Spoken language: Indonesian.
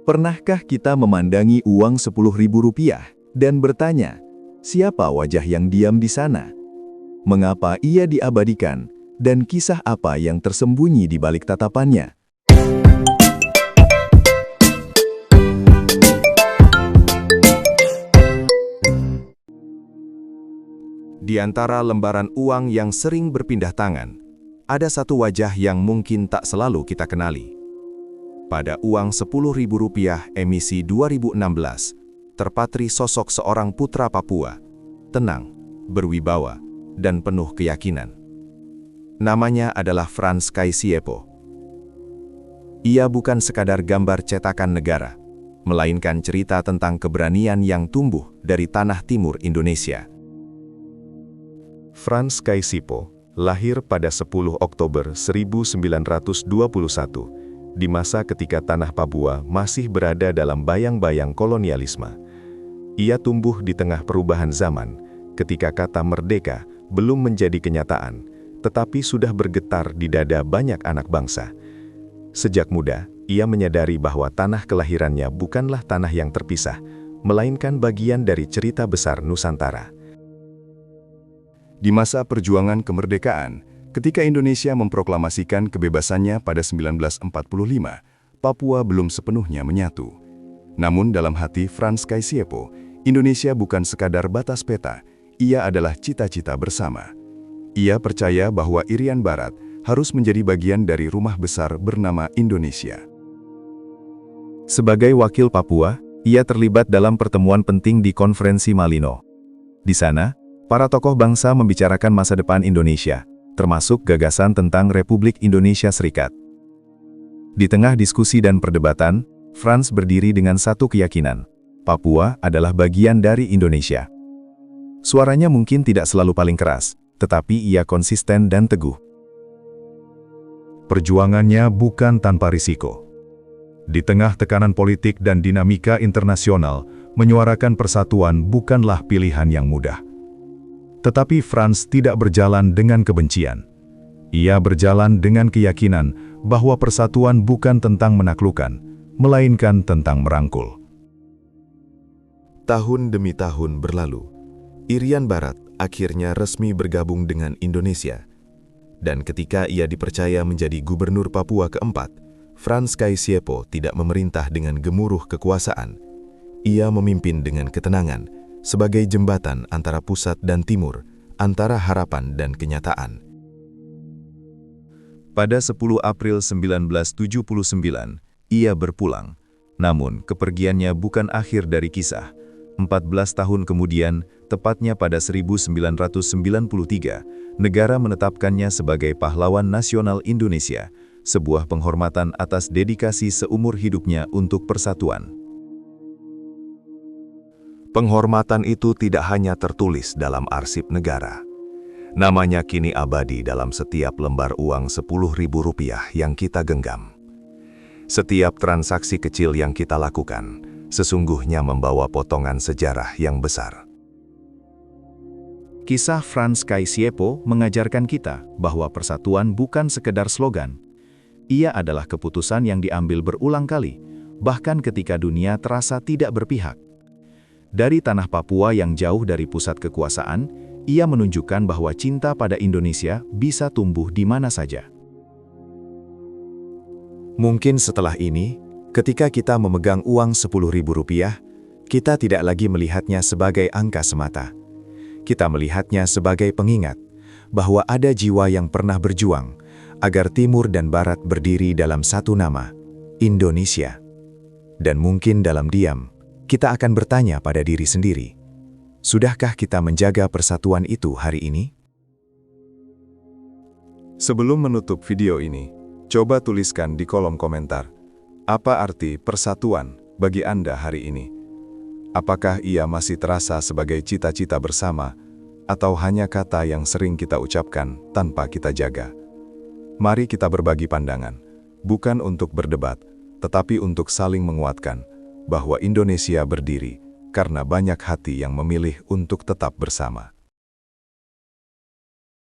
Pernahkah kita memandangi uang Rp10.000 dan bertanya, siapa wajah yang diam di sana? Mengapa ia diabadikan, dan kisah apa yang tersembunyi di balik tatapannya? Di antara lembaran uang yang sering berpindah tangan, ada satu wajah yang mungkin tak selalu kita kenali. Pada uang Rp10.000 emisi 2016, terpatri sosok seorang putra Papua, tenang, berwibawa, dan penuh keyakinan. Namanya adalah Frans Kaisiepo. Ia bukan sekadar gambar cetakan negara, melainkan cerita tentang keberanian yang tumbuh dari tanah timur Indonesia. Frans Kaisiepo lahir pada 10 Oktober 1921 di masa ketika tanah Papua masih berada dalam bayang-bayang kolonialisme. Ia tumbuh di tengah perubahan zaman, ketika kata merdeka belum menjadi kenyataan, tetapi sudah bergetar di dada banyak anak bangsa. Sejak muda, ia menyadari bahwa tanah kelahirannya bukanlah tanah yang terpisah, melainkan bagian dari cerita besar Nusantara. Di masa perjuangan kemerdekaan, ketika Indonesia memproklamasikan kebebasannya pada 1945, Papua belum sepenuhnya menyatu. Namun dalam hati Frans Kaisiepo, Indonesia bukan sekadar batas peta, ia adalah cita-cita bersama. Ia percaya bahwa Irian Barat harus menjadi bagian dari rumah besar bernama Indonesia. Sebagai wakil Papua, ia terlibat dalam pertemuan penting di Konferensi Malino. Di sana, para tokoh bangsa membicarakan masa depan Indonesia, termasuk gagasan tentang Republik Indonesia Serikat. Di tengah diskusi dan perdebatan, Frans berdiri dengan satu keyakinan: Papua adalah bagian dari Indonesia. Suaranya mungkin tidak selalu paling keras, tetapi ia konsisten dan teguh. Perjuangannya bukan tanpa risiko. Di tengah tekanan politik dan dinamika internasional, menyuarakan persatuan bukanlah pilihan yang mudah. Tetapi Frans tidak berjalan dengan kebencian. Ia berjalan dengan keyakinan bahwa persatuan bukan tentang menaklukkan, melainkan tentang merangkul. Tahun demi tahun berlalu, Irian Barat akhirnya resmi bergabung dengan Indonesia. Dan ketika ia dipercaya menjadi gubernur Papua keempat, Frans Kaisiepo tidak memerintah dengan gemuruh kekuasaan. Ia memimpin dengan ketenangan, sebagai jembatan antara pusat dan timur, antara harapan dan kenyataan. Pada 10 April 1979, ia berpulang. Namun, kepergiannya bukan akhir dari kisah. 14 tahun kemudian, tepatnya pada 1993, negara menetapkannya sebagai pahlawan nasional Indonesia, sebuah penghormatan atas dedikasi seumur hidupnya untuk persatuan. Penghormatan itu tidak hanya tertulis dalam arsip negara. Namanya kini abadi dalam setiap lembar uang Rp10.000 yang kita genggam. Setiap transaksi kecil yang kita lakukan, sesungguhnya membawa potongan sejarah yang besar. Kisah Frans Kaisiepo mengajarkan kita bahwa persatuan bukan sekedar slogan. Ia adalah keputusan yang diambil berulang kali, bahkan ketika dunia terasa tidak berpihak. Dari tanah Papua yang jauh dari pusat kekuasaan, ia menunjukkan bahwa cinta pada Indonesia bisa tumbuh di mana saja. Mungkin setelah ini, ketika kita memegang uang Rp10.000, kita tidak lagi melihatnya sebagai angka semata. Kita melihatnya sebagai pengingat bahwa ada jiwa yang pernah berjuang agar Timur dan Barat berdiri dalam satu nama, Indonesia. Dan mungkin dalam diam, kita akan bertanya pada diri sendiri, sudahkah kita menjaga persatuan itu hari ini? Sebelum menutup video ini, coba tuliskan di kolom komentar, apa arti persatuan bagi Anda hari ini? Apakah ia masih terasa sebagai cita-cita bersama, atau hanya kata yang sering kita ucapkan tanpa kita jaga? Mari kita berbagi pandangan, bukan untuk berdebat, tetapi untuk saling menguatkan, bahwa Indonesia berdiri karena banyak hati yang memilih untuk tetap bersama.